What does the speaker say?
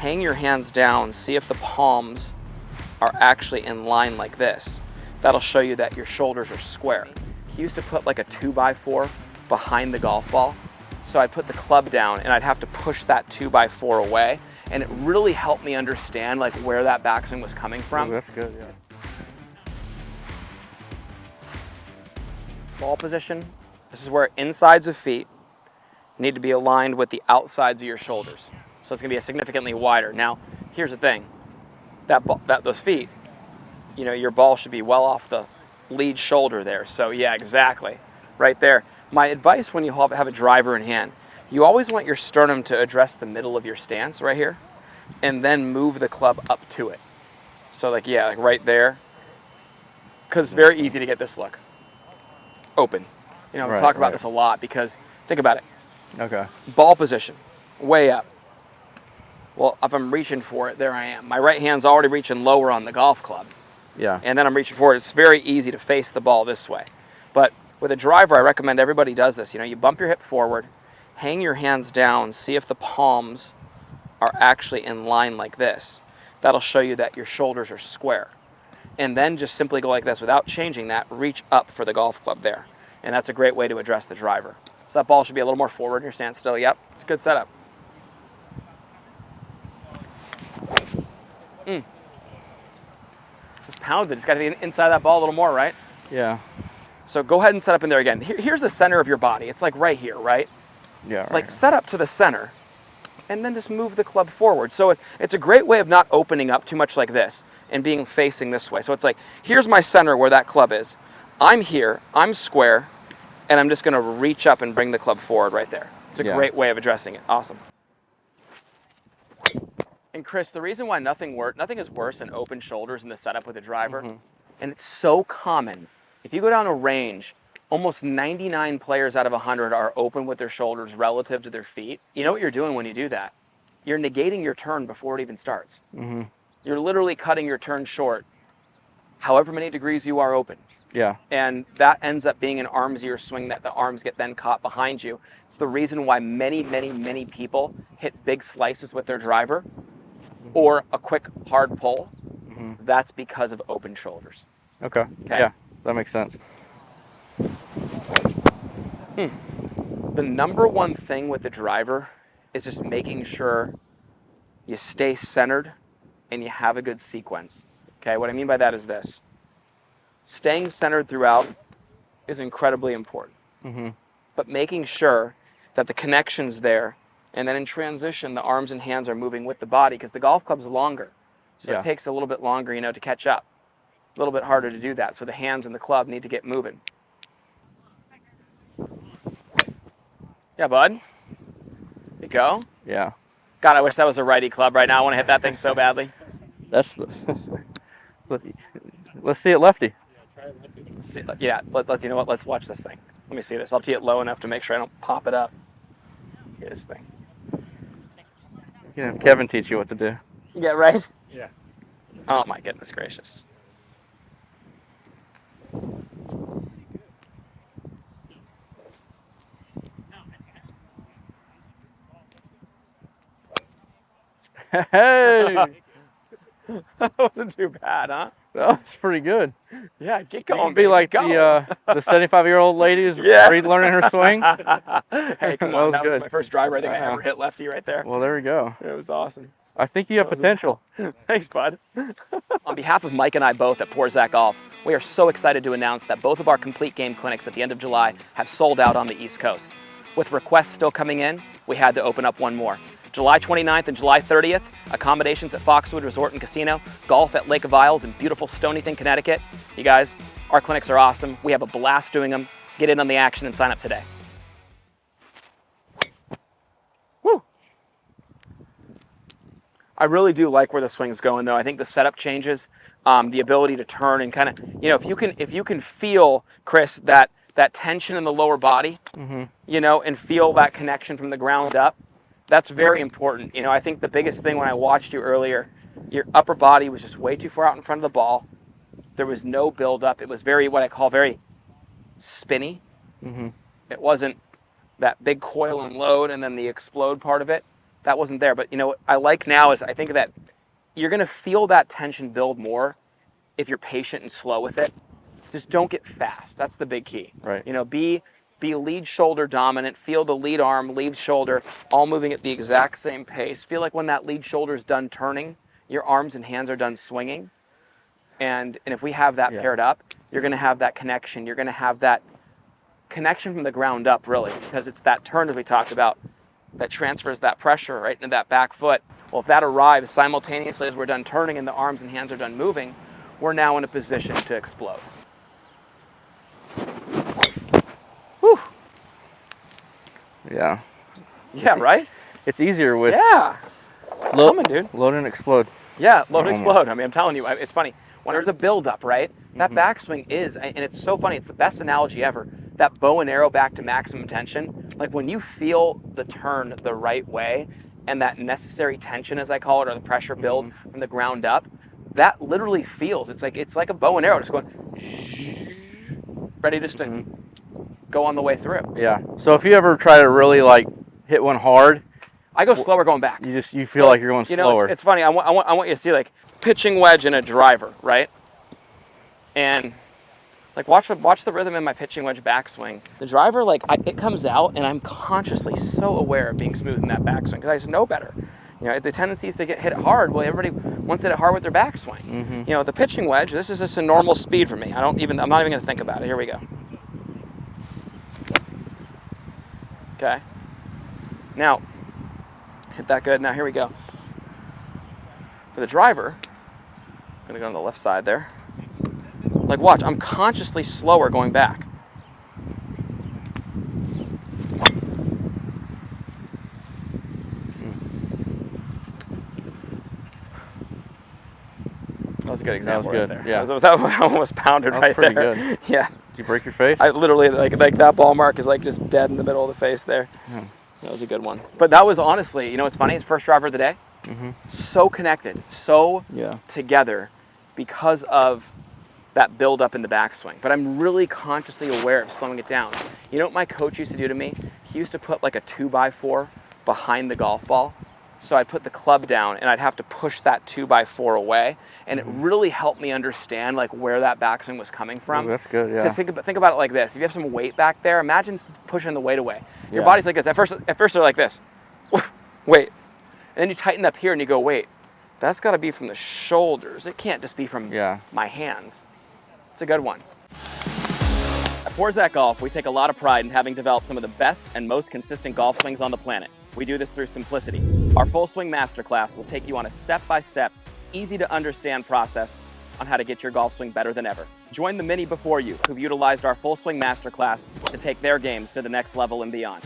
hang your hands down, see if the palms are actually in line like this. That'll show you that your shoulders are square. He used to put like a 2x4 behind the golf ball. So I'd put the club down and I'd have to push that 2x4 away. And it really helped me understand like where that backswing was coming from. Ooh, that's good, yeah. Ball position, this is where insides of feet need to be aligned with the outsides of your shoulders. So it's gonna be significantly wider. Now, here's the thing, those feet, you know, your ball should be well off the lead shoulder there. So yeah, exactly, right there. My advice when you have a driver in hand, you always want your sternum to address the middle of your stance right here, and then move the club up to it. So like, yeah, like right there, because it's very easy to get this look. Open. You know, we talk about this a lot because, think about it. Okay. Ball position, way up. Well, if I'm reaching for it, there I am. My right hand's already reaching lower on the golf club. Yeah. And then I'm reaching forward. It's very easy to face the ball this way. But with a driver, I recommend everybody does this. You know, you bump your hip forward, hang your hands down, see if the palms are actually in line like this. That'll show you that your shoulders are square. And then just simply go like this without changing that, reach up for the golf club there. And that's a great way to address the driver. So that ball should be a little more forward in your stance still. Yep, it's a good setup. Just pounded it. Just got to get inside that ball a little more, right? Yeah. So go ahead and set up in there again. Here's the center of your body. It's like right here, right? Yeah. Right. Like set up to the center and then just move the club forward. So it's a great way of not opening up too much like this and being facing this way. So it's like, here's my center where that club is. I'm here, I'm square, and I'm just gonna reach up and bring the club forward right there. It's a great way of addressing it. Awesome. And Chris, the reason why nothing is worse than open shoulders in the setup with a driver, and it's so common. If you go down a range, almost 99 players out of 100 are open with their shoulders relative to their feet. You know what you're doing when you do that? You're negating your turn before it even starts. You're literally cutting your turn short, however many degrees you are open. Yeah. And that ends up being an armsier swing that the arms get then caught behind you. It's the reason why many, many, many people hit big slices with their driver or a quick hard pull. That's because of open shoulders. Okay. Yeah, that makes sense. The number one thing with the driver is just making sure you stay centered and you have a good sequence. Okay, what I mean by that is this. Staying centered throughout is incredibly important. But making sure that the connection's there, and then in transition, the arms and hands are moving with the body, because the golf club's longer. So it takes a little bit longer, you know, to catch up. A little bit harder to do that. So the hands and the club need to get moving. Yeah, bud. There you go. Yeah. God, I wish that was a righty club right now. I want to hit that thing so badly. That's the let's see it lefty. Yeah, you know what? Let's watch this thing. Let me see this. I'll tee it low enough to make sure I don't pop it up. Get this thing. You can have Kevin teach you what to do. Yeah, right? Yeah. Oh my goodness gracious. Hey! That wasn't too bad, huh? That's pretty good. Yeah, get You going. can be like the 75-year-old lady who's relearning her swing. Hey, come on. That was good. my first driver I think I ever hit lefty right there. Well, there we go. It was awesome. I think you have potential. Thanks, bud. On behalf of Mike and I both at Poor Zach Golf, we are so excited to announce that both of our complete game clinics at the end of July have sold out on the East Coast. With requests still coming in, we had to open up one more. July 29th and July 30th, accommodations at Foxwood Resort and Casino, golf at Lake of Isles in beautiful Stonyton, Connecticut. You guys, our clinics are awesome. We have a blast doing them. Get in on the action and sign up today. Woo! I really do like where the swing's going, though. I think the setup changes, the ability to turn and kind of, you know, if you can feel, Chris, that tension in the lower body, you know, and feel that connection from the ground up. That's very important. You know, I think the biggest thing when I watched you earlier, your upper body was just way too far out in front of the ball. There was no build-up. It was very, what I call very spinny. It wasn't that big coil and load and then the explode part of it. that wasn't there. But you know what I like now is I think that you're going to feel that tension build more if you're patient and slow with it. Just don't get fast. That's the big key. Right. You know, be lead shoulder dominant. Feel the lead arm, lead shoulder, all moving at the exact same pace. Feel like when that lead shoulder is done turning, your arms and hands are done swinging. And if we have that paired up, you're going to have that connection. You're going to have that connection from the ground up, really, because it's that turn, as we talked about, that transfers that pressure right into that back foot. Well, if that arrives simultaneously as we're done turning and the arms and hands are done moving, we're now in a position to explode. Whew. Yeah. Yeah, right? It's easier with it's coming, dude. Load and explode. Yeah, load and explode. I mean, I'm telling you, it's funny. When there's a buildup, right? That backswing is, and it's so funny, it's the best analogy ever. That bow and arrow back to maximum tension. Like when you feel the turn the right way and that necessary tension, as I call it, or the pressure build from the ground up, that literally feels, it's like a bow and arrow just going, ready just to go on the way through. Yeah. So if you ever try to really like hit one hard, I go slower going back. You feel like you're going slower. You know, it's funny. I want you to see like pitching wedge and a driver, right? And like watch the rhythm in my pitching wedge backswing. The driver, like it comes out, and I'm consciously so aware of being smooth in that backswing because I just know better. You know, the tendency is to get hit hard. Well, everybody wants to hit it hard with their backswing. You know, the pitching wedge. This is just a normal speed for me. I'm not even going to think about it. Here we go. Okay. Now, hit that good. Now here we go. For the driver, I'm going to go on the left side there. Like watch, I'm consciously slower going back. That was a good example. That was good. Right there. Yeah. That almost pounded right pretty there. Good. Yeah. Did you break your face? I literally like that ball mark is like just dead in the middle of the face there. That was a good one. But that was honestly, you know what's funny? It's first driver of the day. So connected, so together because of that build up in the backswing. But I'm really consciously aware of slowing it down. You know what my coach used to do to me? He used to put like a 2x4 behind the golf ball. So I'd put the club down and I'd have to push that 2x4 away. And it really helped me understand like where that backswing was coming from. Ooh, that's good, yeah. Because think about it like this. If you have some weight back there, imagine pushing the weight away. Your body's like this. At first they're like this. Wait. And then you tighten up here and you go, wait, that's got to be from the shoulders. It can't just be from my hands. It's a good one. At Porzak Golf, we take a lot of pride in having developed some of the best and most consistent golf swings on the planet. We do this through simplicity. Our Full Swing Masterclass will take you on a step-by-step, easy-to-understand process on how to get your golf swing better than ever. Join the many before you who've utilized our Full Swing Masterclass to take their games to the next level and beyond.